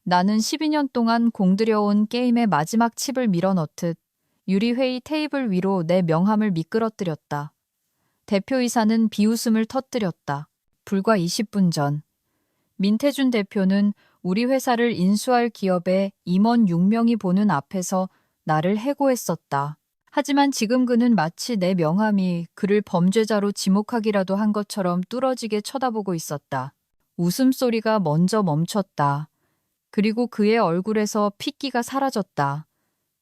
나는 12년 동안 공들여온 게임의 마지막 칩을 밀어넣듯 유리회의 테이블 위로 내 명함을 미끄러뜨렸다. 대표이사는 비웃음을 터뜨렸다. 불과 20분 전, 민태준 대표는 우리 회사를 인수할 기업의 임원 6명이 보는 앞에서 나를 해고했었다. 하지만 지금 그는 마치 내 명함이 그를 범죄자로 지목하기라도 한 것처럼 뚫어지게 쳐다보고 있었다. 웃음소리가 먼저 멈췄다. 그리고 그의 얼굴에서 핏기가 사라졌다.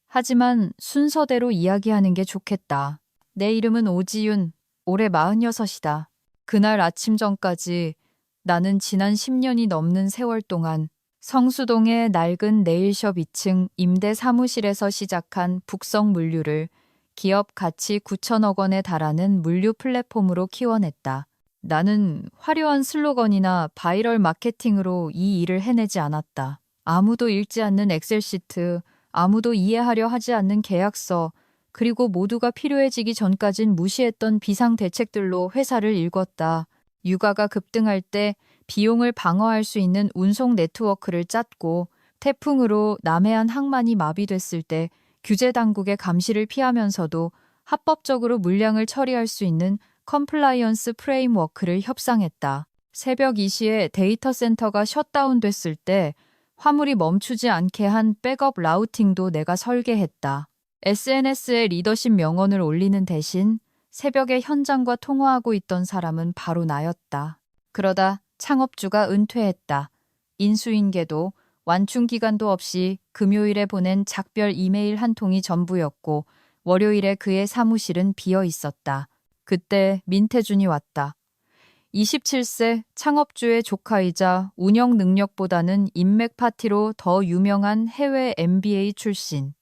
하지만 순서대로 이야기하는 게 좋겠다. 내 이름은 오지윤, 올해 46이다. 그날 아침 전까지 나는 지난 10년이 넘는 세월 동안 성수동의 낡은 네일숍 2층 임대 사무실에서 시작한 북성 물류를 기업 가치 9천억 원에 달하는 물류 플랫폼으로 키워냈다. 나는 화려한 슬로건이나 바이럴 마케팅으로 이 일을 해내지 않았다. 아무도 읽지 않는 엑셀시트, 아무도 이해하려 하지 않는 계약서, 그리고 모두가 필요해지기 전까진 무시했던 비상대책들로 회사를 일궜다. 유가가 급등할 때 비용을 방어할 수 있는 운송 네트워크를 짰고, 태풍으로 남해안 항만이 마비됐을 때 규제 당국의 감시를 피하면서도 합법적으로 물량을 처리할 수 있는 컴플라이언스 프레임워크를 협상했다. 새벽 2시에 데이터 센터가 셧다운됐을 때 화물이 멈추지 않게 한 백업 라우팅도 내가 설계했다. SNS에 리더십 명언을 올리는 대신 새벽에 현장과 통화하고 있던 사람은 바로 나였다. 그러다 창업주가 은퇴했다. 인수인계도 완충 기간도 없이 금요일에 보낸 작별 이메일 한 통이 전부였고 월요일에 그의 사무실은 비어 있었다. 그때 민태준이 왔다. 27세 창업주의 조카이자 운영 능력보다는 인맥 파티로 더 유명한 해외 MBA 출신.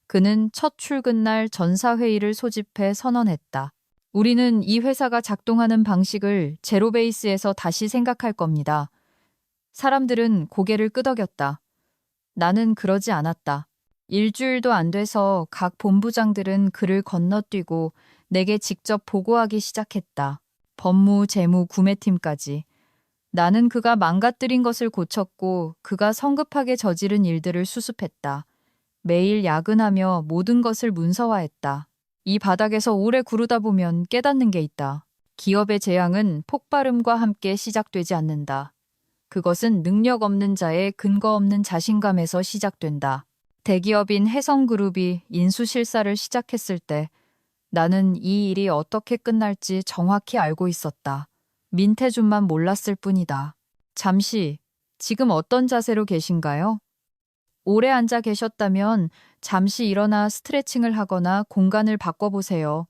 그는 첫 출근날 전사회의를 소집해 선언했다. 우리는 이 회사가 작동하는 방식을 제로베이스에서 다시 생각할 겁니다. 사람들은 고개를 끄덕였다. 나는 그러지 않았다. 일주일도 안 돼서 각 본부장들은 그를 건너뛰고 내게 직접 보고하기 시작했다. 법무, 재무, 구매팀까지. 나는 그가 망가뜨린 것을 고쳤고 그가 성급하게 저지른 일들을 수습했다. 매일 야근하며 모든 것을 문서화했다. 이 바닥에서 오래 구르다 보면 깨닫는 게 있다. 기업의 재앙은 폭발음과 함께 시작되지 않는다. 그것은 능력 없는 자의 근거 없는 자신감에서 시작된다. 대기업인 혜성그룹이 인수실사를 시작했을 때 나는 이 일이 어떻게 끝날지 정확히 알고 있었다. 민태준만 몰랐을 뿐이다. 잠시, 지금 어떤 자세로 계신가요? 오래 앉아 계셨다면 잠시 일어나 스트레칭을 하거나 공간을 바꿔보세요.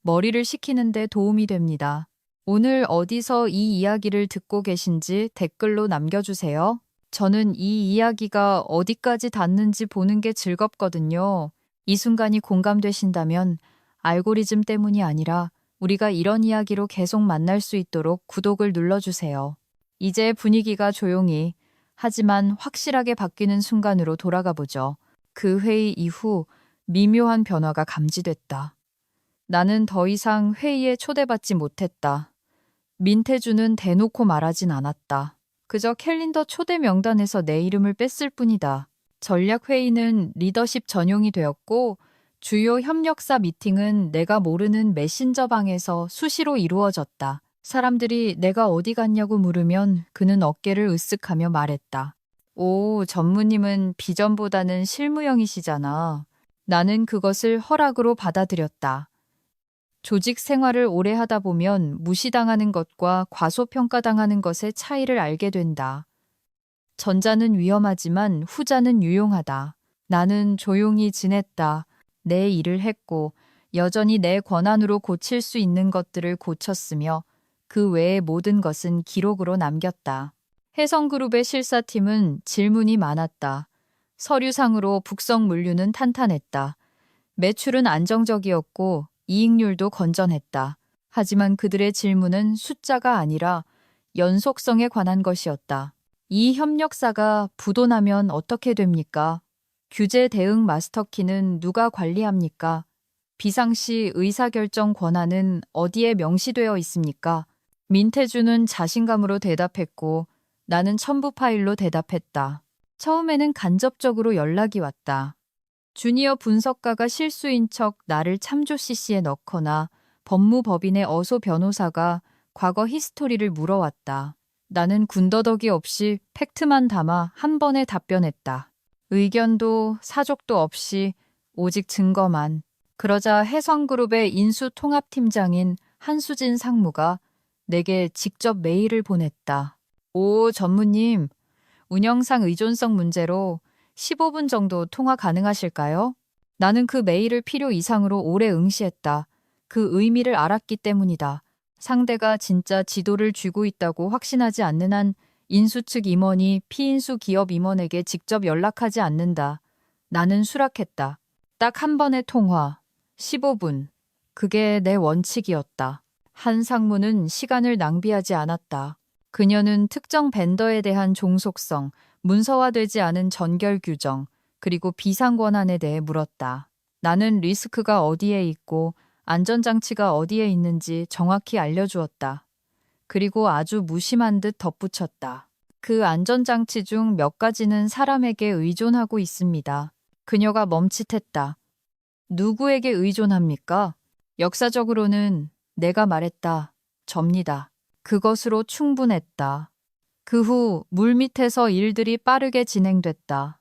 머리를 식히는데 도움이 됩니다. 오늘 어디서 이 이야기를 듣고 계신지 댓글로 남겨주세요. 저는 이 이야기가 어디까지 닿는지 보는 게 즐겁거든요. 이 순간이 공감되신다면 알고리즘 때문이 아니라 우리가 이런 이야기로 계속 만날 수 있도록 구독을 눌러주세요. 이제 분위기가 조용히 하지만 확실하게 바뀌는 순간으로 돌아가 보죠. 그 회의 이후 미묘한 변화가 감지됐다. 나는 더 이상 회의에 초대받지 못했다. 민태준은 대놓고 말하진 않았다. 그저 캘린더 초대 명단에서 내 이름을 뺐을 뿐이다. 전략회의는 리더십 전용이 되었고 주요 협력사 미팅은 내가 모르는 메신저 방에서 수시로 이루어졌다. 사람들이 내가 어디 갔냐고 물으면 그는 어깨를 으쓱하며 말했다. 오, 전무님은 비전보다는 실무형이시잖아. 나는 그것을 허락으로 받아들였다. 조직 생활을 오래 하다 보면 무시당하는 것과 과소평가당하는 것의 차이를 알게 된다. 전자는 위험하지만 후자는 유용하다. 나는 조용히 지냈다. 내 일을 했고 여전히 내 권한으로 고칠 수 있는 것들을 고쳤으며 그 외의 모든 것은 기록으로 남겼다. 혜성그룹의 실사팀은 질문이 많았다. 서류상으로 북성물류는 탄탄했다. 매출은 안정적이었고 이익률도 건전했다. 하지만 그들의 질문은 숫자가 아니라 연속성에 관한 것이었다. 이 협력사가 부도나면 어떻게 됩니까? 규제 대응 마스터키는 누가 관리합니까? 비상시 의사결정 권한은 어디에 명시되어 있습니까? 민태준은 자신감으로 대답했고 나는 첨부 파일로 대답했다. 처음에는 간접적으로 연락이 왔다. 주니어 분석가가 실수인 척 나를 참조 CC에 넣거나 법무법인의 어소 변호사가 과거 히스토리를 물어왔다. 나는 군더더기 없이 팩트만 담아 한 번에 답변했다. 의견도 사족도 없이 오직 증거만. 그러자 해성그룹의 인수통합팀장인 한수진 상무가 내게 직접 메일을 보냈다. 오, 전무님, 운영상 의존성 문제로 15분 정도 통화 가능하실까요? 나는 그 메일을 필요 이상으로 오래 응시했다. 그 의미를 알았기 때문이다. 상대가 진짜 지도를 쥐고 있다고 확신하지 않는 한 인수 측 임원이 피인수 기업 임원에게 직접 연락하지 않는다. 나는 수락했다. 딱 한 번의 통화, 15분. 그게 내 원칙이었다. 한 상무는 시간을 낭비하지 않았다. 그녀는 특정 벤더에 대한 종속성, 문서화되지 않은 전결 규정, 그리고 비상 권한에 대해 물었다. 나는 리스크가 어디에 있고 안전장치가 어디에 있는지 정확히 알려주었다. 그리고 아주 무심한 듯 덧붙였다. 그 안전장치 중 몇 가지는 사람에게 의존하고 있습니다. 그녀가 멈칫했다. 누구에게 의존합니까? 역사적으로는 내가 말했다. 접니다. 그것으로 충분했다. 그 후 물밑에서 일들이 빠르게 진행됐다.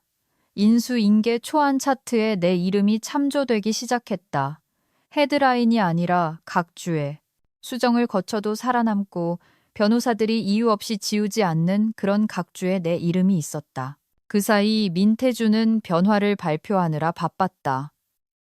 인수인계 초안 차트에 내 이름이 참조되기 시작했다. 헤드라인이 아니라 각주에. 수정을 거쳐도 살아남고 변호사들이 이유 없이 지우지 않는 그런 각주에 내 이름이 있었다. 그 사이 민태주는 변화를 발표하느라 바빴다.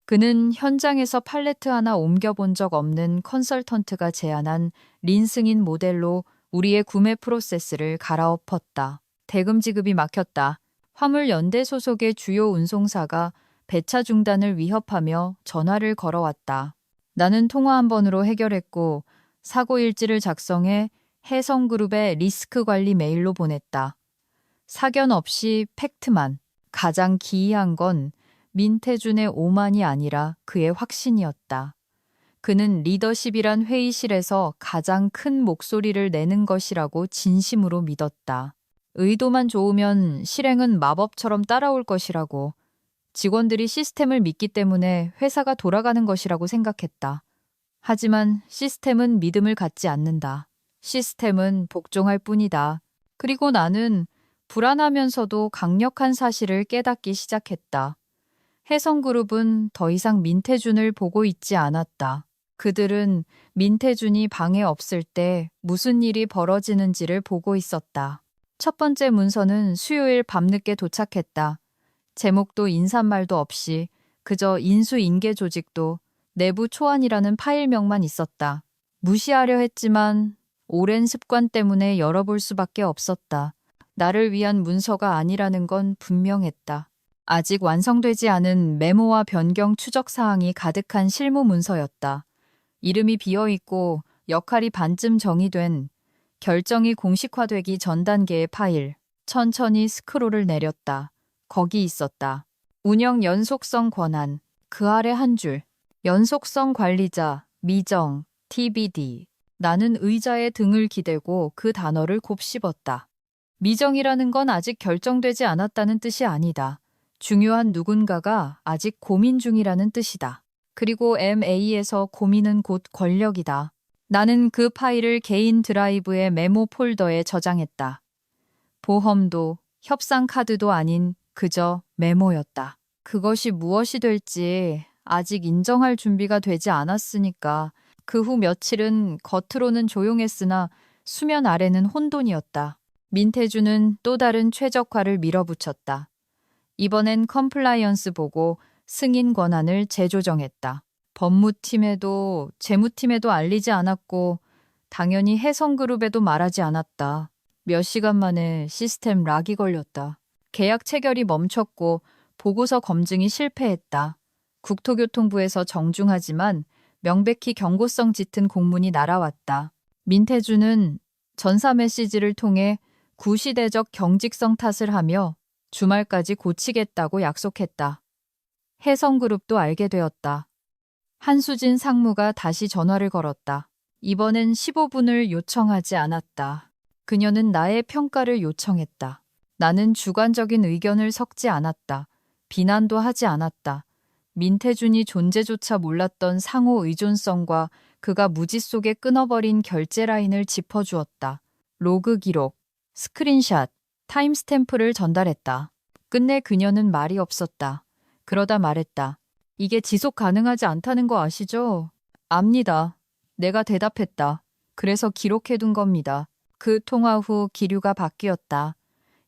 그는 현장에서 팔레트 하나 옮겨본 적 없는 컨설턴트가 제안한 린승인 모델로 우리의 구매 프로세스를 갈아엎었다. 대금 지급이 막혔다. 화물연대 소속의 주요 운송사가 배차 중단을 위협하며 전화를 걸어왔다. 나는 통화 한 번으로 해결했고 사고 일지를 작성해 해성그룹에 리스크 관리 메일로 보냈다. 사견 없이 팩트만. 가장 기이한 건 민태준의 오만이 아니라 그의 확신이었다. 그는 리더십이란 회의실에서 가장 큰 목소리를 내는 것이라고 진심으로 믿었다. 의도만 좋으면 실행은 마법처럼 따라올 것이라고. 직원들이 시스템을 믿기 때문에 회사가 돌아가는 것이라고 생각했다. 하지만 시스템은 믿음을 갖지 않는다. 시스템은 복종할 뿐이다. 그리고 나는 불안하면서도 강력한 사실을 깨닫기 시작했다. 해성그룹은 더 이상 민태준을 보고 있지 않았다. 그들은 민태준이 방에 없을 때 무슨 일이 벌어지는지를 보고 있었다. 첫 번째 문서는 수요일 밤늦게 도착했다. 제목도 인사말도 없이 그저 인수인계 조직도 내부 초안이라는 파일명만 있었다. 무시하려 했지만 오랜 습관 때문에 열어볼 수밖에 없었다. 나를 위한 문서가 아니라는 건 분명했다. 아직 완성되지 않은 메모와 변경 추적 사항이 가득한 실무 문서였다. 이름이 비어있고 역할이 반쯤 정의된 결정이 공식화되기 전 단계의 파일. 천천히 스크롤을 내렸다. 거기 있었다. 운영 연속성 권한. 그 아래 한 줄. 연속성 관리자, 미정, TBD. 나는 의자에 등을 기대고 그 단어를 곱씹었다. 미정이라는 건 아직 결정되지 않았다는 뜻이 아니다. 중요한 누군가가 아직 고민 중이라는 뜻이다. 그리고 MA에서 고민은 곧 권력이다. 나는 그 파일을 개인 드라이브의 메모 폴더에 저장했다. 보험도 협상 카드도 아닌 그저 메모였다. 그것이 무엇이 될지 아직 인정할 준비가 되지 않았으니까 그 후 며칠은 겉으로는 조용했으나 수면 아래는 혼돈이었다. 민태주는 또 다른 최적화를 밀어붙였다. 이번엔 컴플라이언스 보고 승인 권한을 재조정했다. 법무팀에도 재무팀에도 알리지 않았고 당연히 해성그룹에도 말하지 않았다. 몇 시간 만에 시스템 락이 걸렸다. 계약 체결이 멈췄고 보고서 검증이 실패했다. 국토교통부에서 정중하지만 명백히 경고성 짙은 공문이 날아왔다. 민태주는 전사 메시지를 통해 구시대적 경직성 탓을 하며 주말까지 고치겠다고 약속했다. 해성그룹도 알게 되었다. 한수진 상무가 다시 전화를 걸었다. 이번엔 15분을 요청하지 않았다. 그녀는 나의 평가를 요청했다. 나는 주관적인 의견을 섞지 않았다. 비난도 하지 않았다. 민태준이 존재조차 몰랐던 상호 의존성과 그가 무지 속에 끊어버린 결제 라인을 짚어주었다. 로그 기록, 스크린샷, 타임스탬프를 전달했다. 끝내 그녀는 말이 없었다. 그러다 말했다. 이게 지속 가능하지 않다는 거 아시죠? 압니다. 내가 대답했다. 그래서 기록해둔 겁니다. 그 통화 후 기류가 바뀌었다.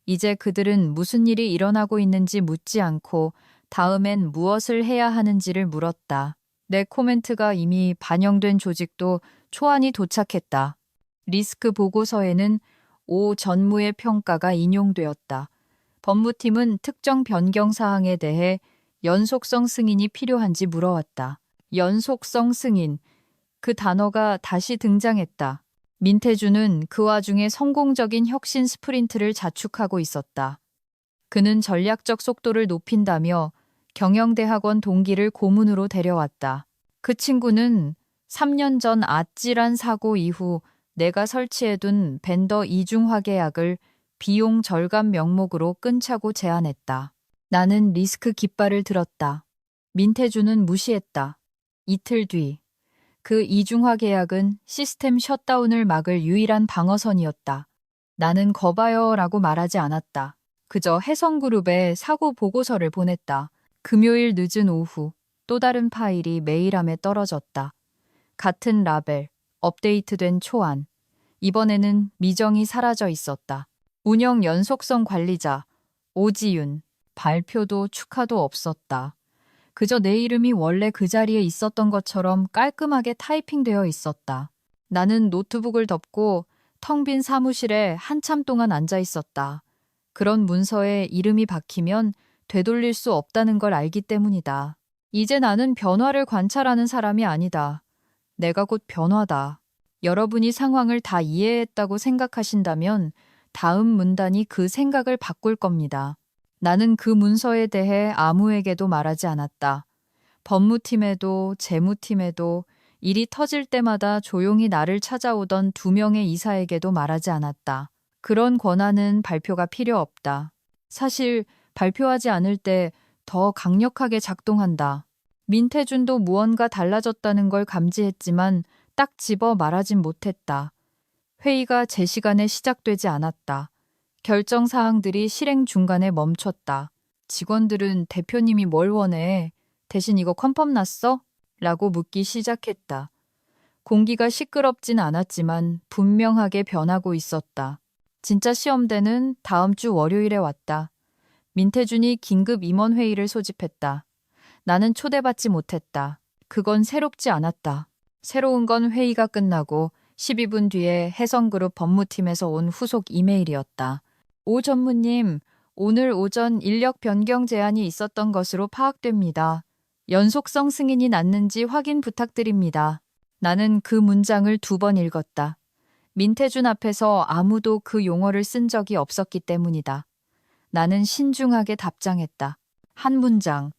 이제 그들은 무슨 일이 일어나고 있는지 묻지 않고 다음엔 무엇을 해야 하는지를 물었다. 내 코멘트가 이미 반영된 조직도 초안이 도착했다. 리스크 보고서에는 오 전무의 평가가 인용되었다. 법무팀은 특정 변경 사항에 대해 연속성 승인이 필요한지 물어왔다. 연속성 승인. 그 단어가 다시 등장했다. 민태준은 그 와중에 성공적인 혁신 스프린트를 자축하고 있었다. 그는 전략적 속도를 높인다며 경영대학원 동기를 고문으로 데려왔다. 그 친구는 3년 전 아찔한 사고 이후 내가 설치해둔 벤더 이중화 계약을 비용 절감 명목으로 끊자고 제안했다. 나는 리스크 깃발을 들었다. 민태준은 무시했다. 이틀 뒤. 그 이중화 계약은 시스템 셧다운을 막을 유일한 방어선이었다. 나는 거봐요라고 말하지 않았다. 그저 해성그룹에 사고 보고서를 보냈다. 금요일 늦은 오후 또 다른 파일이 메일함에 떨어졌다. 같은 라벨, 업데이트된 초안. 이번에는 미정이 사라져 있었다. 운영 연속성 관리자, 오지윤. 발표도 축하도 없었다. 그저 내 이름이 원래 그 자리에 있었던 것처럼 깔끔하게 타이핑되어 있었다. 나는 노트북을 덮고 텅 빈 사무실에 한참 동안 앉아 있었다. 그런 문서에 이름이 박히면 되돌릴 수 없다는 걸 알기 때문이다. 이제 나는 변화를 관찰하는 사람이 아니다. 내가 곧 변화다. 여러분이 상황을 다 이해했다고 생각하신다면 다음 문단이 그 생각을 바꿀 겁니다. 나는 그 문서에 대해 아무에게도 말하지 않았다. 법무팀에도 재무팀에도 일이 터질 때마다 조용히 나를 찾아오던 2명의 이사에게도 말하지 않았다. 그런 권한은 발표가 필요 없다. 사실 발표하지 않을 때 더 강력하게 작동한다. 민태준도 무언가 달라졌다는 걸 감지했지만 딱 집어 말하진 못했다. 회의가 제 시간에 시작되지 않았다. 결정 사항들이 실행 중간에 멈췄다. 직원들은 대표님이 뭘 원해? 대신 이거 컨펌 났어? 라고 묻기 시작했다. 공기가 시끄럽진 않았지만 분명하게 변하고 있었다. 진짜 시험대는 다음 주 월요일에 왔다. 민태준이 긴급 임원회의를 소집했다. 나는 초대받지 못했다. 그건 새롭지 않았다. 새로운 건 회의가 끝나고 12분 뒤에 해성그룹 법무팀에서 온 후속 이메일이었다. 오 전무님, 오늘 오전 인력 변경 제안이 있었던 것으로 파악됩니다. 연속성 승인이 났는지 확인 부탁드립니다. 나는 그 문장을 2번 읽었다. 민태준 앞에서 아무도 그 용어를 쓴 적이 없었기 때문이다. 나는 신중하게 답장했다. 한 문장.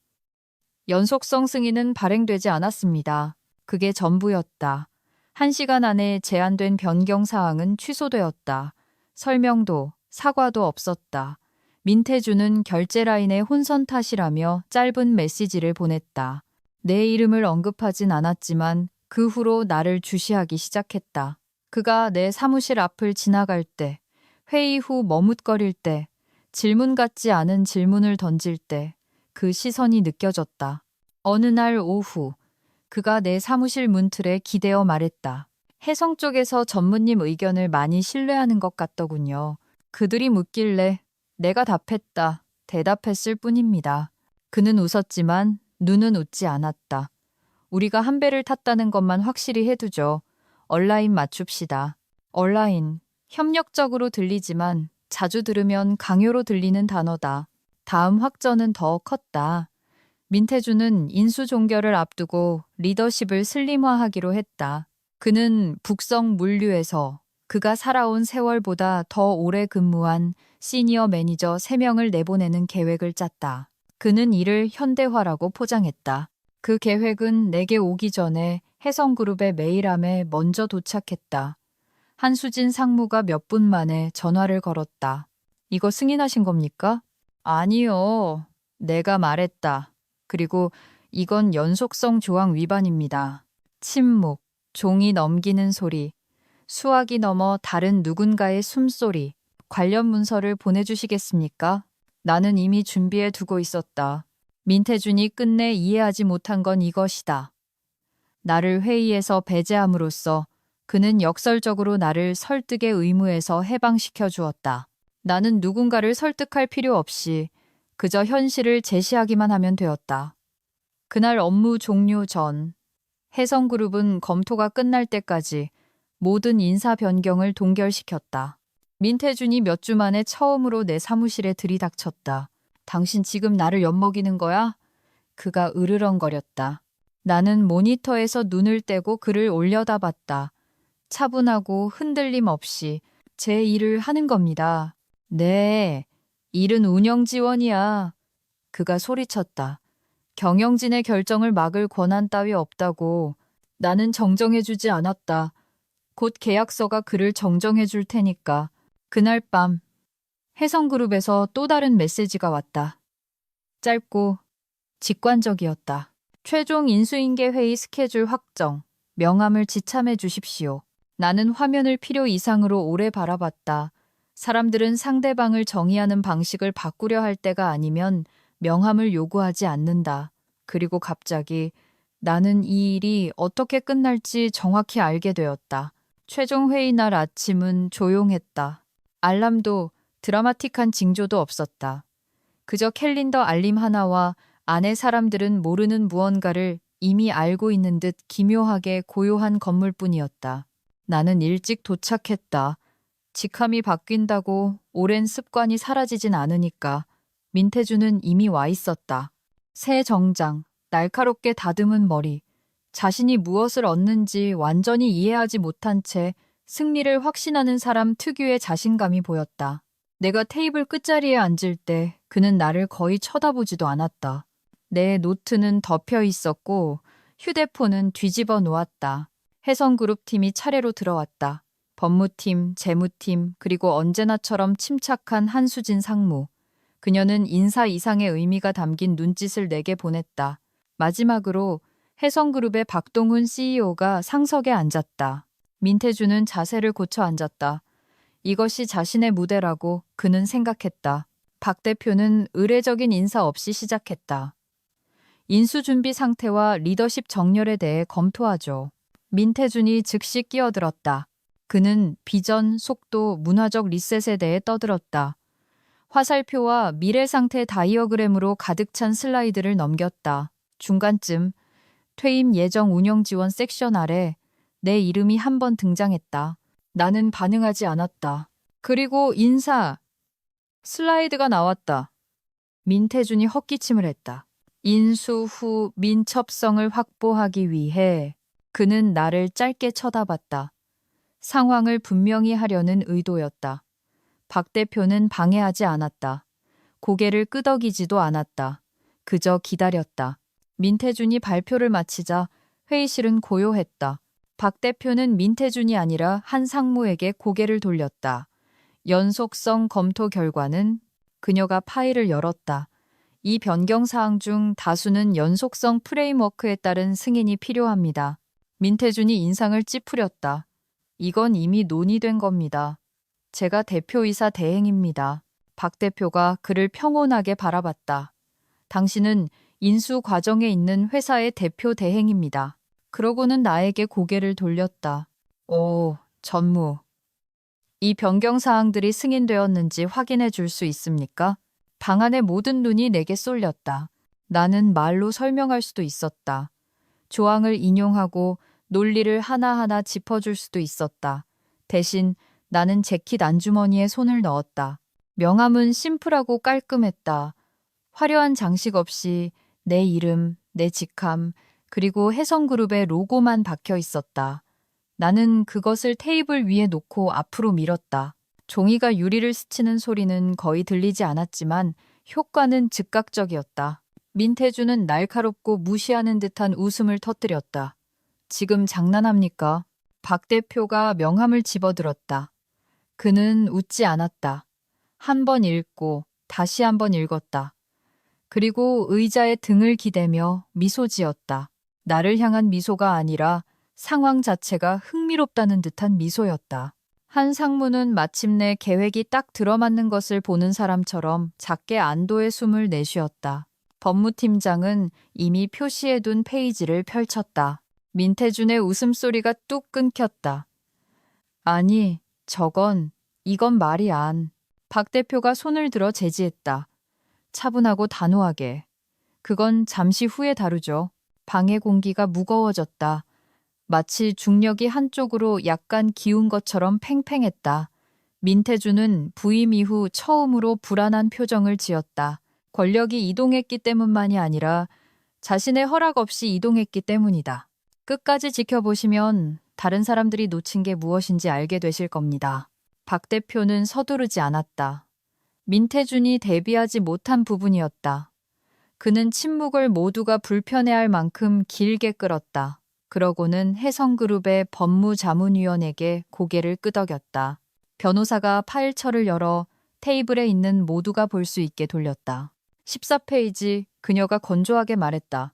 연속성 승인은 발행되지 않았습니다. 그게 전부였다. 1시간 안에 제안된 변경 사항은 취소되었다. 설명도 사과도 없었다. 민태준은 결제 라인의 혼선 탓이라며 짧은 메시지를 보냈다. 내 이름을 언급하진 않았지만 그 후로 나를 주시하기 시작했다. 그가 내 사무실 앞을 지나갈 때, 회의 후 머뭇거릴 때, 질문 같지 않은 질문을 던질 때 그 시선이 느껴졌다. 어느 날 오후 그가 내 사무실 문틀에 기대어 말했다. 해성 쪽에서 전무님 의견을 많이 신뢰하는 것 같더군요. 그들이 묻길래 내가 답했다. 대답했을 뿐입니다. 그는 웃었지만 눈은 웃지 않았다. 우리가 한 배를 탔다는 것만 확실히 해두죠. 얼라인 맞춥시다. 얼라인. 협력적으로 들리지만 자주 들으면 강요로 들리는 단어다. 다음 확전은 더 컸다. 민태준은 인수종결을 앞두고 리더십을 슬림화하기로 했다. 그는 북성 물류에서 그가 살아온 세월보다 더 오래 근무한 시니어 매니저 3명을 내보내는 계획을 짰다. 그는 이를 현대화라고 포장했다. 그 계획은 내게 오기 전에 해성그룹의 메일함에 먼저 도착했다. 한수진 상무가 몇 분 만에 전화를 걸었다. 이거 승인하신 겁니까? 아니요. 내가 말했다. 그리고 이건 연속성 조항 위반입니다. 침묵, 종이 넘기는 소리, 수화기 넘어 다른 누군가의 숨소리. 관련 문서를 보내주시겠습니까? 나는 이미 준비해 두고 있었다. 민태준이 끝내 이해하지 못한 건 이것이다. 나를 회의에서 배제함으로써 그는 역설적으로 나를 설득의 의무에서 해방시켜 주었다. 나는 누군가를 설득할 필요 없이 그저 현실을 제시하기만 하면 되었다. 그날 업무 종료 전, 해성그룹은 검토가 끝날 때까지 모든 인사 변경을 동결시켰다. 민태준이 몇 주 만에 처음으로 내 사무실에 들이닥쳤다. 당신 지금 나를 엿먹이는 거야? 그가 으르렁거렸다. 나는 모니터에서 눈을 떼고 그를 올려다봤다. 차분하고 흔들림 없이 제 일을 하는 겁니다. 네, 일은 운영 지원이야. 그가 소리쳤다. 경영진의 결정을 막을 권한 따위 없다고. 나는 정정해주지 않았다. 곧 계약서가 그를 정정해줄 테니까. 그날 밤 해성그룹에서 또 다른 메시지가 왔다. 짧고 직관적이었다. 최종 인수인계 회의 스케줄 확정, 명함을 지참해 주십시오. 나는 화면을 필요 이상으로 오래 바라봤다. 사람들은 상대방을 정의하는 방식을 바꾸려 할 때가 아니면 명함을 요구하지 않는다. 그리고 갑자기 나는 이 일이 어떻게 끝날지 정확히 알게 되었다. 최종 회의 날 아침은 조용했다. 알람도 드라마틱한 징조도 없었다. 그저 캘린더 알림 하나와 안의 사람들은 모르는 무언가를 이미 알고 있는 듯 기묘하게 고요한 건물뿐이었다. 나는 일찍 도착했다. 직함이 바뀐다고 오랜 습관이 사라지진 않으니까. 민태준은 이미 와 있었다. 새 정장, 날카롭게 다듬은 머리, 자신이 무엇을 얻는지 완전히 이해하지 못한 채 승리를 확신하는 사람 특유의 자신감이 보였다. 내가 테이블 끝자리에 앉을 때 그는 나를 거의 쳐다보지도 않았다. 내 노트는 덮여 있었고 휴대폰은 뒤집어 놓았다. 해성그룹 팀이 차례로 들어왔다. 법무팀, 재무팀, 그리고 언제나처럼 침착한 한수진 상무. 그녀는 인사 이상의 의미가 담긴 눈짓을 내게 보냈다. 마지막으로 해성그룹의 박동훈 CEO가 상석에 앉았다. 민태준은 자세를 고쳐 앉았다. 이것이 자신의 무대라고 그는 생각했다. 박 대표는 의례적인 인사 없이 시작했다. 인수준비 상태와 리더십 정렬에 대해 검토하죠. 민태준이 즉시 끼어들었다. 그는 비전, 속도, 문화적 리셋에 대해 떠들었다. 화살표와 미래 상태 다이어그램으로 가득 찬 슬라이드를 넘겼다. 중간쯤 퇴임 예정 운영 지원 섹션 아래 내 이름이 한 번 등장했다. 나는 반응하지 않았다. 그리고 인사. 슬라이드가 나왔다. 민태준이 헛기침을 했다. 인수 후 민첩성을 확보하기 위해 그는 나를 짧게 쳐다봤다. 상황을 분명히 하려는 의도였다. 박 대표는 방해하지 않았다. 고개를 끄덕이지도 않았다. 그저 기다렸다. 민태준이 발표를 마치자 회의실은 고요했다. 박 대표는 민태준이 아니라 한 상무에게 고개를 돌렸다. 연속성 검토 결과는 그녀가 파일을 열었다. 이 변경사항 중 다수는 연속성 프레임워크에 따른 승인이 필요합니다. 민태준이 인상을 찌푸렸다. 이건 이미 논의된 겁니다. 제가 대표이사 대행입니다. 박 대표가 그를 평온하게 바라봤다. 당신은 인수 과정에 있는 회사의 대표 대행입니다. 그러고는 나에게 고개를 돌렸다. 오, 전무. 이 변경 사항들이 승인되었는지 확인해 줄 수 있습니까? 방안의 모든 눈이 내게 쏠렸다. 나는 말로 설명할 수도 있었다. 조항을 인용하고 논리를 하나하나 짚어줄 수도 있었다. 대신 나는 재킷 안주머니에 손을 넣었다. 명함은 심플하고 깔끔했다. 화려한 장식 없이 내 이름, 내 직함, 그리고 해성그룹의 로고만 박혀 있었다. 나는 그것을 테이블 위에 놓고 앞으로 밀었다. 종이가 유리를 스치는 소리는 거의 들리지 않았지만 효과는 즉각적이었다. 민태준은 날카롭고 무시하는 듯한 웃음을 터뜨렸다. 지금 장난합니까? 박 대표가 명함을 집어들었다. 그는 웃지 않았다. 한 번 읽고 다시 한 번 읽었다. 그리고 의자에 등을 기대며 미소 지었다. 나를 향한 미소가 아니라 상황 자체가 흥미롭다는 듯한 미소였다. 한 상무는 마침내 계획이 딱 들어맞는 것을 보는 사람처럼 작게 안도의 숨을 내쉬었다. 법무팀장은 이미 표시해둔 페이지를 펼쳤다. 민태준의 웃음소리가 뚝 끊겼다. 아니, 이건 말이 안. 박 대표가 손을 들어 제지했다. 차분하고 단호하게. 그건 잠시 후에 다루죠. 방의 공기가 무거워졌다. 마치 중력이 한쪽으로 약간 기운 것처럼 팽팽했다. 민태준은 부임 이후 처음으로 불안한 표정을 지었다. 권력이 이동했기 때문만이 아니라 자신의 허락 없이 이동했기 때문이다. 끝까지 지켜보시면 다른 사람들이 놓친 게 무엇인지 알게 되실 겁니다. 박 대표는 서두르지 않았다. 민태준이 대비하지 못한 부분이었다. 그는 침묵을 모두가 불편해할 만큼 길게 끌었다. 그러고는 혜성그룹의 법무자문위원에게 고개를 끄덕였다. 변호사가 파일처를 열어 테이블에 있는 모두가 볼 수 있게 돌렸다. 14페이지 그녀가 건조하게 말했다.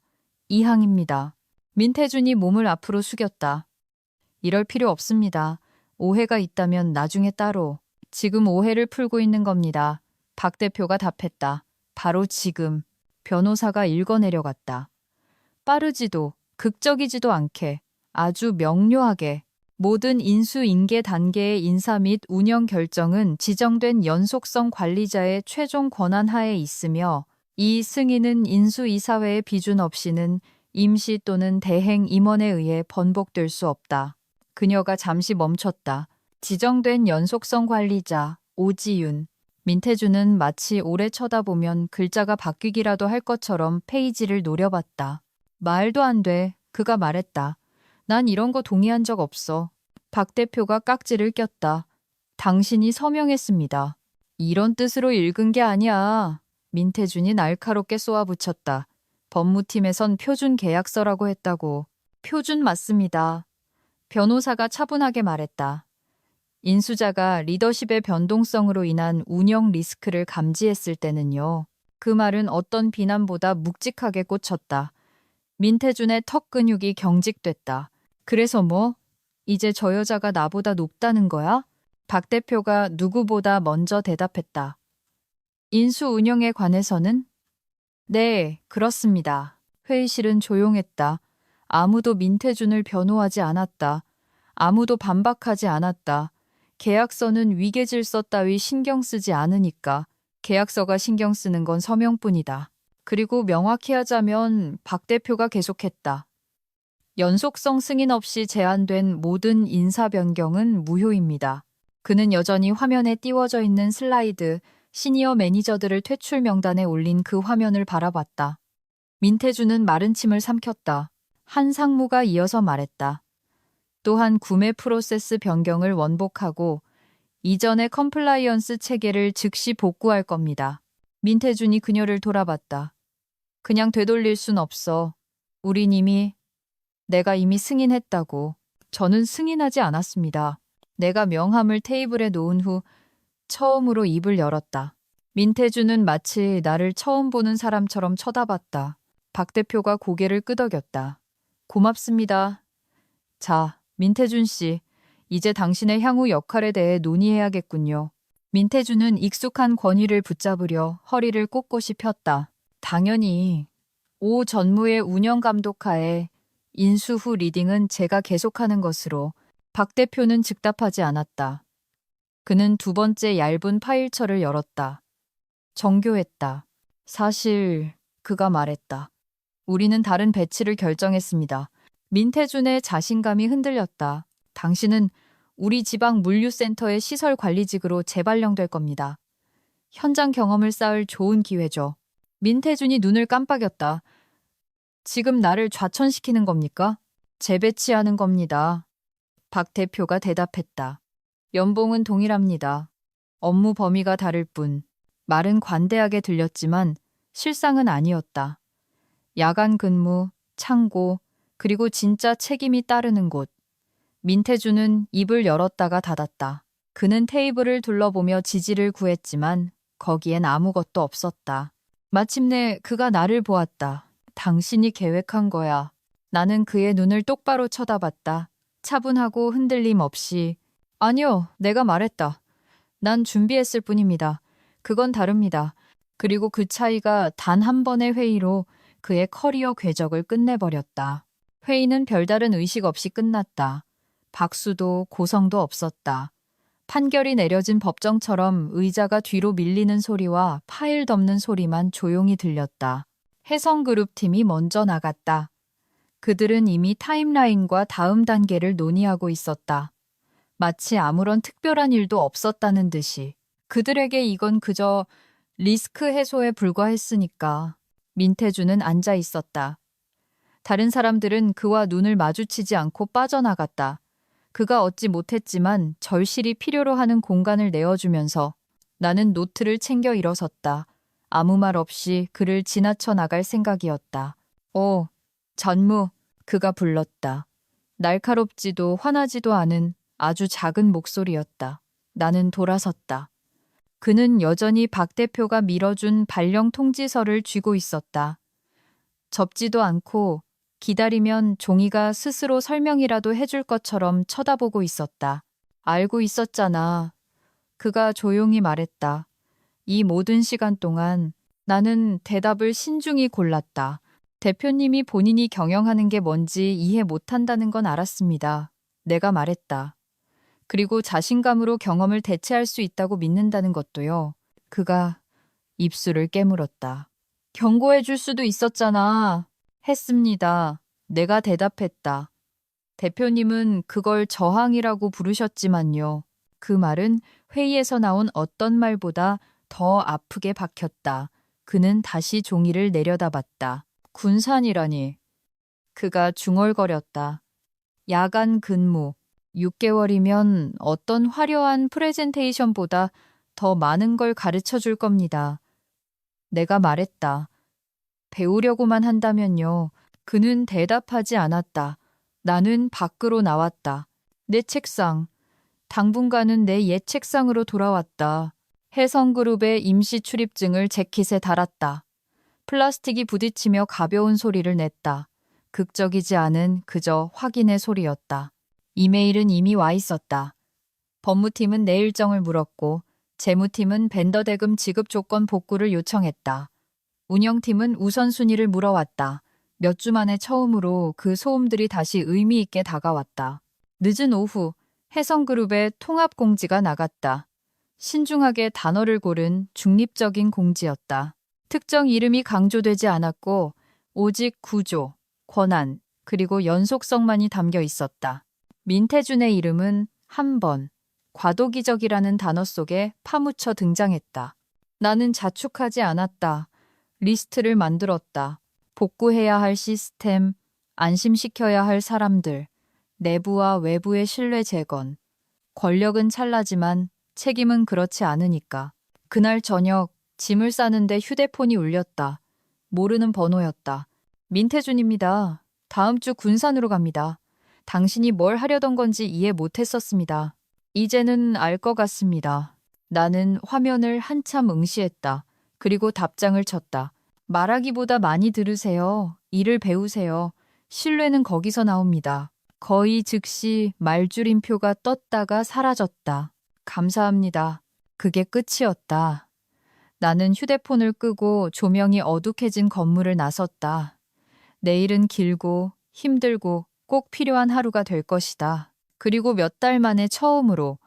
이항입니다. 민태준이 몸을 앞으로 숙였다. 이럴 필요 없습니다. 오해가 있다면 나중에 따로. 지금 오해를 풀고 있는 겁니다. 박 대표가 답했다. 바로 지금. 변호사가 읽어내려갔다. 빠르지도 극적이지도 않게 아주 명료하게 모든 인수인계 단계의 인사 및 운영 결정은 지정된 연속성 관리자의 최종 권한 하에 있으며 이 승인은 인수이사회의 비준 없이는 임시 또는 대행 임원에 의해 번복될 수 없다. 그녀가 잠시 멈췄다. 지정된 연속성 관리자 오지윤. 민태준은 마치 오래 쳐다보면 글자가 바뀌기라도 할 것처럼 페이지를 노려봤다. 말도 안 돼. 그가 말했다. 난 이런 거 동의한 적 없어. 박 대표가 깍지를 꼈다. 당신이 서명했습니다. 이런 뜻으로 읽은 게 아니야. 민태준이 날카롭게 쏘아붙였다. 법무팀에선 표준 계약서라고 했다고. 표준 맞습니다. 변호사가 차분하게 말했다. 인수자가 리더십의 변동성으로 인한 운영 리스크를 감지했을 때는요. 그 말은 어떤 비난보다 묵직하게 꽂혔다. 민태준의 턱 근육이 경직됐다. 그래서 뭐? 이제 저 여자가 나보다 높다는 거야? 박 대표가 누구보다 먼저 대답했다. 인수 운영에 관해서는? 네, 그렇습니다. 회의실은 조용했다. 아무도 민태준을 변호하지 않았다. 아무도 반박하지 않았다. 계약서는 위계질서 따위 신경 쓰지 않으니까. 계약서가 신경 쓰는 건 서명뿐이다. 그리고 명확히 하자면 박 대표가 계속했다. 연속성 승인 없이 제한된 모든 인사 변경은 무효입니다. 그는 여전히 화면에 띄워져 있는 슬라이드, 시니어 매니저들을 퇴출 명단에 올린 그 화면을 바라봤다. 민태준은 마른 침을 삼켰다. 한 상무가 이어서 말했다. 또한 구매 프로세스 변경을 원복하고 이전의 컴플라이언스 체계를 즉시 복구할 겁니다. 민태준이 그녀를 돌아봤다. 그냥 되돌릴 순 없어. 내가 이미 승인했다고. 저는 승인하지 않았습니다. 내가 명함을 테이블에 놓은 후 처음으로 입을 열었다. 민태준은 마치 나를 처음 보는 사람처럼 쳐다봤다. 박 대표가 고개를 끄덕였다. 고맙습니다. 자, 민태준 씨, 이제 당신의 향후 역할에 대해 논의해야겠군요. 민태준은 익숙한 권위를 붙잡으려 허리를 꼿꼿이 폈다. 당연히 오 전무의 운영 감독하에 인수 후 리딩은 제가 계속하는 것으로. 박 대표는 즉답하지 않았다. 그는 두 번째 얇은 파일처를 열었다. 정교했다. 사실 그가 말했다. 우리는 다른 배치를 결정했습니다. 민태준의 자신감이 흔들렸다. 당신은 우리 지방 물류센터의 시설 관리직으로 재발령될 겁니다. 현장 경험을 쌓을 좋은 기회죠. 민태준이 눈을 깜빡였다. 지금 나를 좌천시키는 겁니까? 재배치하는 겁니다. 박 대표가 대답했다. 연봉은 동일합니다. 업무 범위가 다를 뿐. 말은 관대하게 들렸지만 실상은 아니었다. 야간 근무, 창고, 그리고 진짜 책임이 따르는 곳. 민태준은 입을 열었다가 닫았다. 그는 테이블을 둘러보며 지지를 구했지만 거기엔 아무것도 없었다. 마침내 그가 나를 보았다. 당신이 계획한 거야. 나는 그의 눈을 똑바로 쳐다봤다. 차분하고 흔들림 없이. 아니요, 내가 말했다. 난 준비했을 뿐입니다. 그건 다릅니다. 그리고 그 차이가 단 한 번의 회의로 그의 커리어 궤적을 끝내버렸다. 회의는 별다른 의식 없이 끝났다. 박수도 고성도 없었다. 판결이 내려진 법정처럼 의자가 뒤로 밀리는 소리와 파일 덮는 소리만 조용히 들렸다. 해성그룹 팀이 먼저 나갔다. 그들은 이미 타임라인과 다음 단계를 논의하고 있었다. 마치 아무런 특별한 일도 없었다는 듯이. 그들에게 이건 그저 리스크 해소에 불과했으니까. 민태주는 앉아 있었다. 다른 사람들은 그와 눈을 마주치지 않고 빠져나갔다. 그가 얻지 못했지만 절실히 필요로 하는 공간을 내어주면서 나는 노트를 챙겨 일어섰다. 아무 말 없이 그를 지나쳐 나갈 생각이었다. 오, 전무, 그가 불렀다. 날카롭지도 화나지도 않은 아주 작은 목소리였다. 나는 돌아섰다. 그는 여전히 박 대표가 밀어준 발령 통지서를 쥐고 있었다. 접지도 않고 기다리면 종이가 스스로 설명이라도 해줄 것처럼 쳐다보고 있었다. 알고 있었잖아. 그가 조용히 말했다. 이 모든 시간 동안 나는 대답을 신중히 골랐다. 대표님이 본인이 경영하는 게 뭔지 이해 못한다는 건 알았습니다. 내가 말했다. 그리고 자신감으로 경험을 대체할 수 있다고 믿는다는 것도요. 그가 입술을 깨물었다. 경고해 줄 수도 있었잖아. 했습니다. 내가 대답했다. 대표님은 그걸 저항이라고 부르셨지만요. 그 말은 회의에서 나온 어떤 말보다 더 아프게 박혔다. 그는 다시 종이를 내려다봤다. 군산이라니. 그가 중얼거렸다. 야간 근무. 6개월이면 어떤 화려한 프레젠테이션보다 더 많은 걸 가르쳐 줄 겁니다. 내가 말했다. 배우려고만 한다면요. 그는 대답하지 않았다. 나는 밖으로 나왔다. 내 책상. 당분간은 내 옛 책상으로 돌아왔다. 해성그룹의 임시 출입증을 재킷에 달았다. 플라스틱이 부딪히며 가벼운 소리를 냈다. 극적이지 않은 그저 확인의 소리였다. 이메일은 이미 와 있었다. 법무팀은 내 일정을 물었고 재무팀은 벤더 대금 지급 조건 복구를 요청했다. 운영팀은 우선순위를 물어왔다. 몇 주 만에 처음으로 그 소음들이 다시 의미 있게 다가왔다. 늦은 오후 해성그룹의 통합공지가 나갔다. 신중하게 단어를 고른 중립적인 공지였다. 특정 이름이 강조되지 않았고 오직 구조, 권한, 그리고 연속성만이 담겨 있었다. 민태준의 이름은 한 번, 과도기적이라는 단어 속에 파묻혀 등장했다. 나는 자축하지 않았다. 리스트를 만들었다. 복구해야 할 시스템, 안심시켜야 할 사람들, 내부와 외부의 신뢰 재건. 권력은 찰나지만 책임은 그렇지 않으니까. 그날 저녁 짐을 싸는데 휴대폰이 울렸다. 모르는 번호였다. 민태준입니다. 다음 주 군산으로 갑니다. 당신이 뭘 하려던 건지 이해 못했었습니다. 이제는 알 것 같습니다. 나는 화면을 한참 응시했다. 그리고 답장을 쳤다. 말하기보다 많이 들으세요. 일을 배우세요. 신뢰는 거기서 나옵니다. 거의 즉시 말줄임표가 떴다가 사라졌다. 감사합니다. 그게 끝이었다. 나는 휴대폰을 끄고 조명이 어둑해진 건물을 나섰다. 내일은 길고 힘들고 꼭 필요한 하루가 될 것이다. 그리고 몇 달 만에 처음으로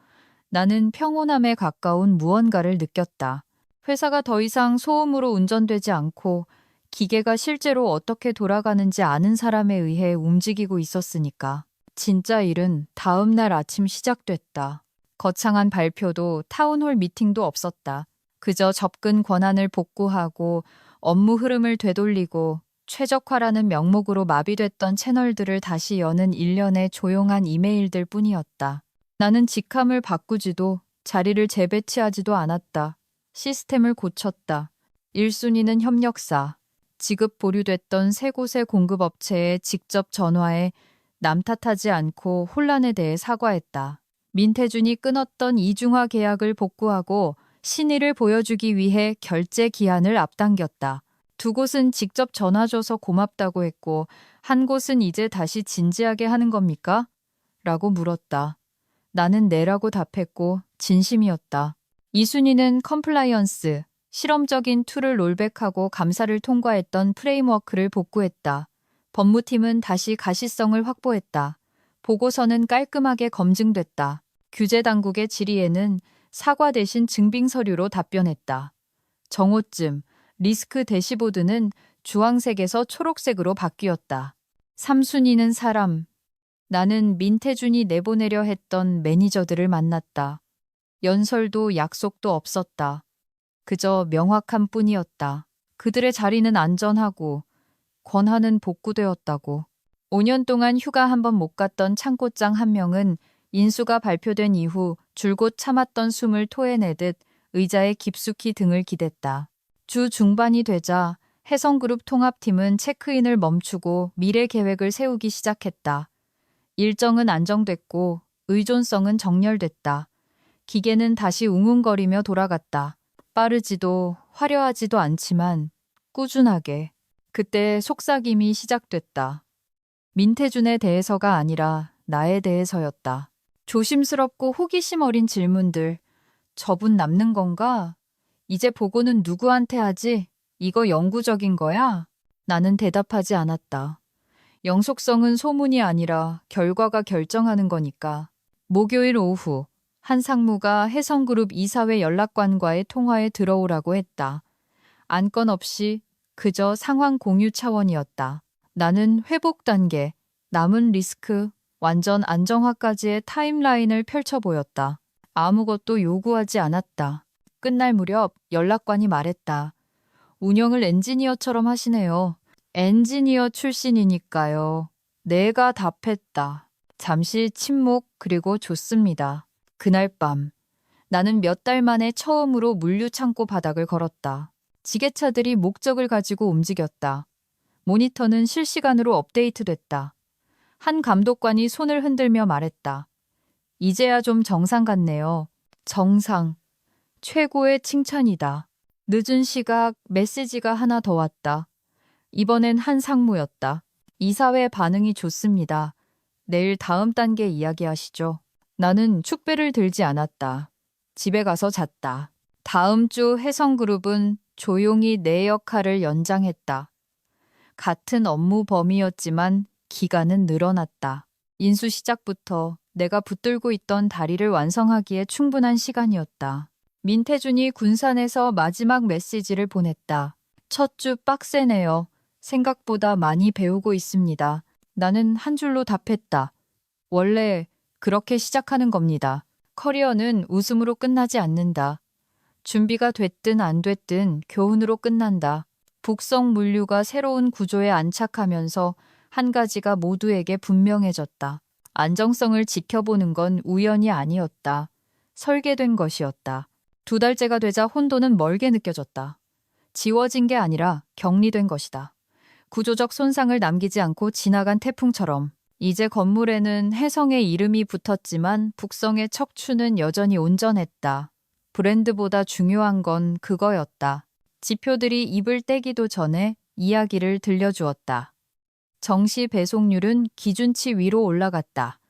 나는 평온함에 가까운 무언가를 느꼈다. 회사가 더 이상 소음으로 운전되지 않고 기계가 실제로 어떻게 돌아가는지 아는 사람에 의해 움직이고 있었으니까. 진짜 일은 다음 날 아침 시작됐다. 거창한 발표도 타운홀 미팅도 없었다. 그저 접근 권한을 복구하고 업무 흐름을 되돌리고 최적화라는 명목으로 마비됐던 채널들을 다시 여는 일련의 조용한 이메일들 뿐이었다. 나는 직함을 바꾸지도 자리를 재배치하지도 않았다. 시스템을 고쳤다. 1순위는 협력사. 지급 보류됐던 세 곳의 공급업체에 직접 전화해 남 탓하지 않고 혼란에 대해 사과했다. 민태준이 끊었던 이중화 계약을 복구하고 신의를 보여주기 위해 결제 기한을 앞당겼다. 두 곳은 직접 전화 줘서 고맙다고 했고 한 곳은 이제 다시 진지하게 하는 겁니까? 라고 물었다. 나는 네라고 답했고 진심이었다. 이순희는 컴플라이언스, 실험적인 툴을 롤백하고 감사를 통과했던 프레임워크를 복구했다. 법무팀은 다시 가시성을 확보했다. 보고서는 깔끔하게 검증됐다. 규제당국의 질의에는 사과 대신 증빙 서류로 답변했다. 정오쯤 리스크 대시보드는 주황색에서 초록색으로 바뀌었다. 3순위는 사람. 나는 민태준이 내보내려 했던 매니저들을 만났다. 연설도 약속도 없었다. 그저 명확한 뿐이었다. 그들의 자리는 안전하고 권한은 복구되었다고. 5년 동안 휴가 한 번 못 갔던 창고장 한 명은 인수가 발표된 이후 줄곧 참았던 숨을 토해내듯 의자에 깊숙이 등을 기댔다. 주 중반이 되자 해성그룹 통합팀은 체크인을 멈추고 미래 계획을 세우기 시작했다. 일정은 안정됐고 의존성은 정렬됐다. 기계는 다시 웅웅거리며 돌아갔다. 빠르지도 화려하지도 않지만 꾸준하게. 그때 속삭임이 시작됐다. 민태준에 대해서가 아니라 나에 대해서였다. 조심스럽고 호기심 어린 질문들. 저분 남는 건가? 이제 보고는 누구한테 하지? 이거 영구적인 거야? 나는 대답하지 않았다. 영속성은 소문이 아니라 결과가 결정하는 거니까. 목요일 오후 한 상무가 해성그룹 이사회 연락관과의 통화에 들어오라고 했다. 안건 없이 그저 상황 공유 차원이었다. 나는 회복 단계, 남은 리스크, 완전 안정화까지의 타임라인을 펼쳐 보였다. 아무것도 요구하지 않았다. 끝날 무렵 연락관이 말했다. 운영을 엔지니어처럼 하시네요. 엔지니어 출신이니까요. 내가 답했다. 잠시 침묵 그리고 좋습니다. 그날 밤 나는 몇 달 만에 처음으로 물류창고 바닥을 걸었다. 지게차들이 목적을 가지고 움직였다. 모니터는 실시간으로 업데이트됐다. 한 감독관이 손을 흔들며 말했다. 이제야 좀 정상 같네요. 정상. 최고의 칭찬이다. 늦은 시각 메시지가 하나 더 왔다. 이번엔 한 상무였다. 이사회 반응이 좋습니다. 내일 다음 단계 이야기하시죠. 나는 축배를 들지 않았다. 집에 가서 잤다. 다음 주 해성그룹은 조용히 내 역할을 연장했다. 같은 업무 범위였지만 기간은 늘어났다. 인수 시작부터 내가 붙들고 있던 다리를 완성하기에 충분한 시간이었다. 민태준이 군산에서 마지막 메시지를 보냈다. 첫 주 빡세네요. 생각보다 많이 배우고 있습니다. 나는 한 줄로 답했다. 원래 그렇게 시작하는 겁니다. 커리어는 웃음으로 끝나지 않는다. 준비가 됐든 안 됐든 교훈으로 끝난다. 북성 물류가 새로운 구조에 안착하면서 한 가지가 모두에게 분명해졌다. 안정성을 지켜보는 건 우연이 아니었다. 설계된 것이었다. 2달째가 되자 혼돈은 멀게 느껴졌다. 지워진 게 아니라 격리된 것이다. 구조적 손상을 남기지 않고 지나간 태풍처럼. 이제 건물에는 해성의 이름이 붙었지만 북성의 척추는 여전히 온전했다. 브랜드보다 중요한 건 그거였다. 지표들이 입을 떼기도 전에 이야기를 들려주었다. 정시 배송률은 기준치 위로 올라갔다.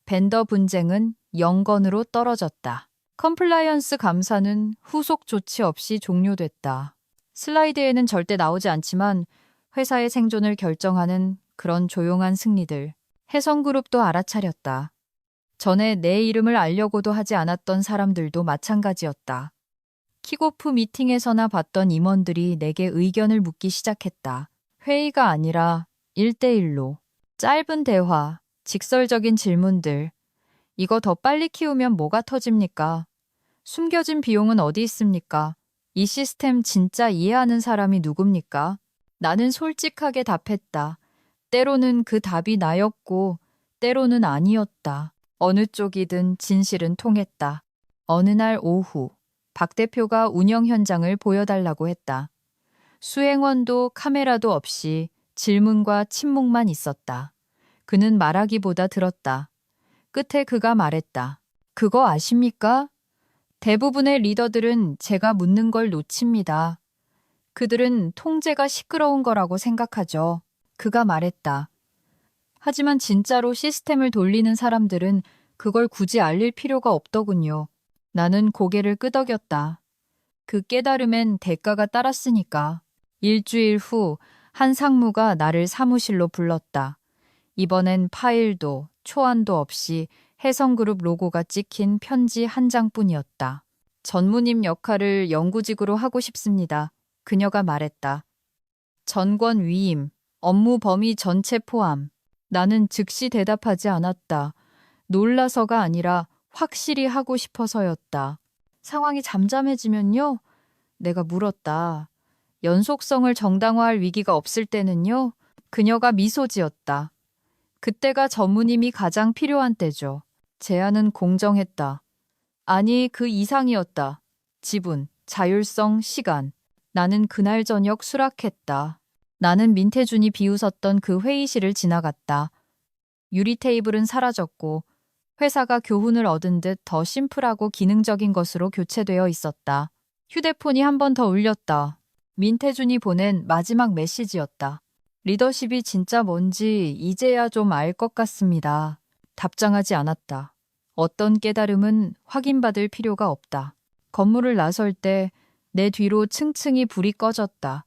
벤더 분쟁은 0건으로 떨어졌다. 컴플라이언스 감사는 후속 조치 없이 종료됐다. 슬라이드에는 절대 나오지 않지만 회사의 생존을 결정하는 그런 조용한 승리들. 해성그룹도 알아차렸다. 전에 내 이름을 알려고도 하지 않았던 사람들도 마찬가지였다. 킥오프 미팅에서나 봤던 임원들이 내게 의견을 묻기 시작했다. 회의가 아니라 1대1로. 짧은 대화, 직설적인 질문들. 이거 더 빨리 키우면 뭐가 터집니까? 숨겨진 비용은 어디 있습니까? 이 시스템 진짜 이해하는 사람이 누굽니까? 나는 솔직하게 답했다. 때로는 그 답이 나였고 때로는 아니었다. 어느 쪽이든 진실은 통했다. 어느 날 오후 박 대표가 운영 현장을 보여달라고 했다. 수행원도 카메라도 없이 질문과 침묵만 있었다. 그는 말하기보다 들었다. 끝에 그가 말했다. 그거 아십니까? 대부분의 리더들은 제가 묻는 걸 놓칩니다. 그들은 통제가 시끄러운 거라고 생각하죠. 그가 말했다. 하지만 진짜로 시스템을 돌리는 사람들은 그걸 굳이 알릴 필요가 없더군요. 나는 고개를 끄덕였다. 그 깨달음엔 대가가 따랐으니까. 일주일 후 한 상무가 나를 사무실로 불렀다. 이번엔 파일도 초안도 없이 해성그룹 로고가 찍힌 편지 한 장뿐이었다. 전무님 역할을 영구직으로 하고 싶습니다. 그녀가 말했다. 전권 위임, 업무 범위 전체 포함. 나는 즉시 대답하지 않았다. 놀라서가 아니라 확실히 하고 싶어서였다. 상황이 잠잠해지면요? 내가 물었다. 연속성을 정당화할 위기가 없을 때는요? 그녀가 미소 지었다. 그때가 전무님이 가장 필요한 때죠. 제안은 공정했다. 아니, 그 이상이었다. 지분, 자율성, 시간. 나는 그날 저녁 수락했다. 나는 민태준이 비웃었던 그 회의실을 지나갔다. 유리 테이블은 사라졌고 회사가 교훈을 얻은 듯 더 심플하고 기능적인 것으로 교체되어 있었다. 휴대폰이 한 번 더 울렸다. 민태준이 보낸 마지막 메시지였다. 리더십이 진짜 뭔지 이제야 좀 알 것 같습니다. 답장하지 않았다. 어떤 깨달음은 확인받을 필요가 없다. 건물을 나설 때 내 뒤로 층층이 불이 꺼졌다.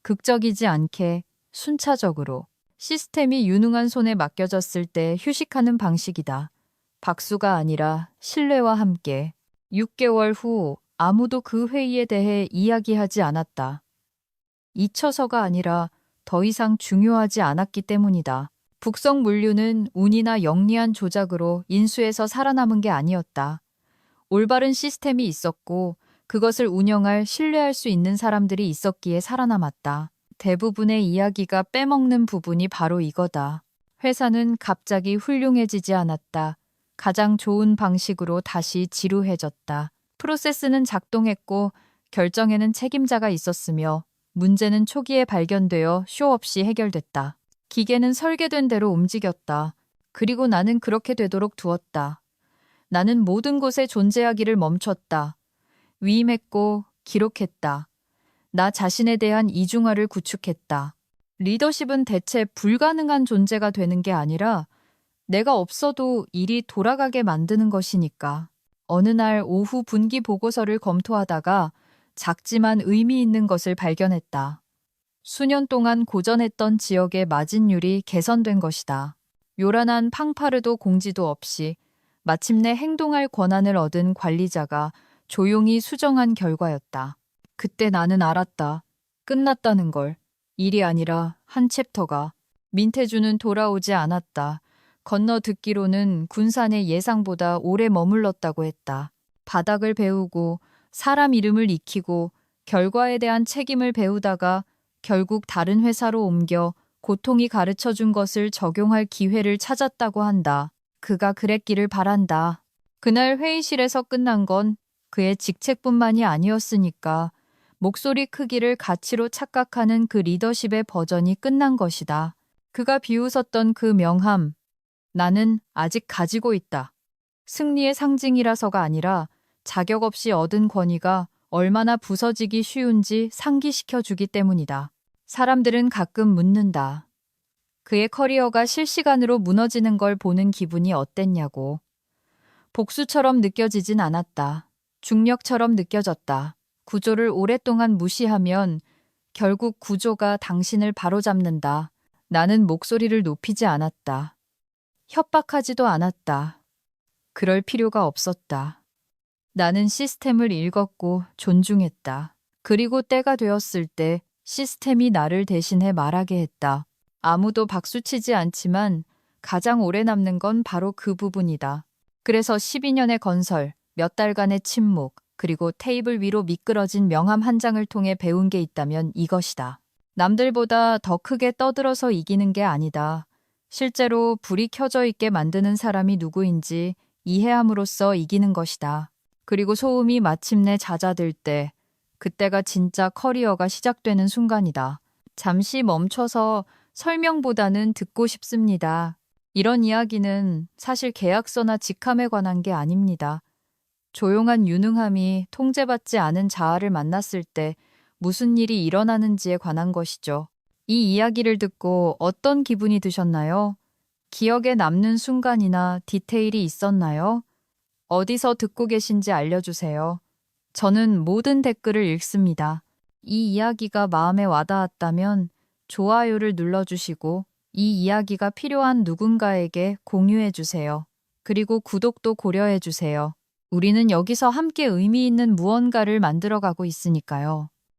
극적이지 않게 순차적으로 시스템이 유능한 손에 맡겨졌을 때 휴식하는 방식이다. 박수가 아니라 신뢰와 함께. 6개월 후 아무도 그 회의에 대해 이야기하지 않았다. 잊혀서가 아니라 더 이상 중요하지 않았기 때문이다. 북성 물류는 운이나 영리한 조작으로 인수해서 살아남은 게 아니었다. 올바른 시스템이 있었고 그것을 운영할 신뢰할 수 있는 사람들이 있었기에 살아남았다. 대부분의 이야기가 빼먹는 부분이 바로 이거다. 회사는 갑자기 훌륭해지지 않았다. 가장 좋은 방식으로 다시 지루해졌다. 프로세스는 작동했고 결정에는 책임자가 있었으며 문제는 초기에 발견되어 쇼 없이 해결됐다. 기계는 설계된 대로 움직였다. 그리고 나는 그렇게 되도록 두었다. 나는 모든 곳에 존재하기를 멈췄다. 위임했고 기록했다. 나 자신에 대한 이중화를 구축했다. 리더십은 대체 불가능한 존재가 되는 게 아니라 내가 없어도 일이 돌아가게 만드는 것이니까. 어느 날 오후 분기 보고서를 검토하다가 작지만 의미 있는 것을 발견했다. 수년 동안 고전했던 지역의 마진율이 개선된 것이다. 요란한 팡파르도 공지도 없이 마침내 행동할 권한을 얻은 관리자가 조용히 수정한 결과였다. 그때 나는 알았다. 끝났다는 걸. 일이 아니라 한 챕터가. 민태주는 돌아오지 않았다. 건너 듣기로는 군산에 예상보다 오래 머물렀다고 했다. 바닥을 배우고 사람 이름을 익히고 결과에 대한 책임을 배우다가 결국 다른 회사로 옮겨 고통이 가르쳐준 것을 적용할 기회를 찾았다고 한다. 그가 그랬기를 바란다. 그날 회의실에서 끝난 건 그의 직책뿐만이 아니었으니까 목소리 크기를 가치로 착각하는 그 리더십의 버전이 끝난 것이다. 그가 비웃었던 그 명함, 나는 아직 가지고 있다. 승리의 상징이라서가 아니라 자격 없이 얻은 권위가 얼마나 부서지기 쉬운지 상기시켜주기 때문이다. 사람들은 가끔 묻는다. 그의 커리어가 실시간으로 무너지는 걸 보는 기분이 어땠냐고. 복수처럼 느껴지진 않았다. 중력처럼 느껴졌다. 구조를 오랫동안 무시하면 결국 구조가 당신을 바로잡는다. 나는 목소리를 높이지 않았다. 협박하지도 않았다. 그럴 필요가 없었다. 나는 시스템을 읽었고 존중했다. 그리고 때가 되었을 때 시스템이 나를 대신해 말하게 했다. 아무도 박수치지 않지만 가장 오래 남는 건 바로 그 부분이다. 그래서 12년의 건설, 몇 달간의 침묵, 그리고 테이블 위로 미끄러진 명함 한 장을 통해 배운 게 있다면 이것이다. 남들보다 더 크게 떠들어서 이기는 게 아니다. 실제로 불이 켜져 있게 만드는 사람이 누구인지 이해함으로써 이기는 것이다. 그리고 소음이 마침내 잦아들 때, 그때가 진짜 커리어가 시작되는 순간이다. 잠시 멈춰서 설명보다는 듣고 싶습니다. 이런 이야기는 사실 계약서나 직함에 관한 게 아닙니다. 조용한 유능함이 통제받지 않은 자아를 만났을 때 무슨 일이 일어나는지에 관한 것이죠. 이 이야기를 듣고 어떤 기분이 드셨나요? 기억에 남는 순간이나 디테일이 있었나요? 어디서 듣고 계신지 알려주세요. 저는 모든 댓글을 읽습니다. 이 이야기가 마음에 와닿았다면 좋아요를 눌러주시고 이 이야기가 필요한 누군가에게 공유해주세요. 그리고 구독도 고려해주세요. 우리는 여기서 함께 의미 있는 무언가를 만들어가고 있으니까요.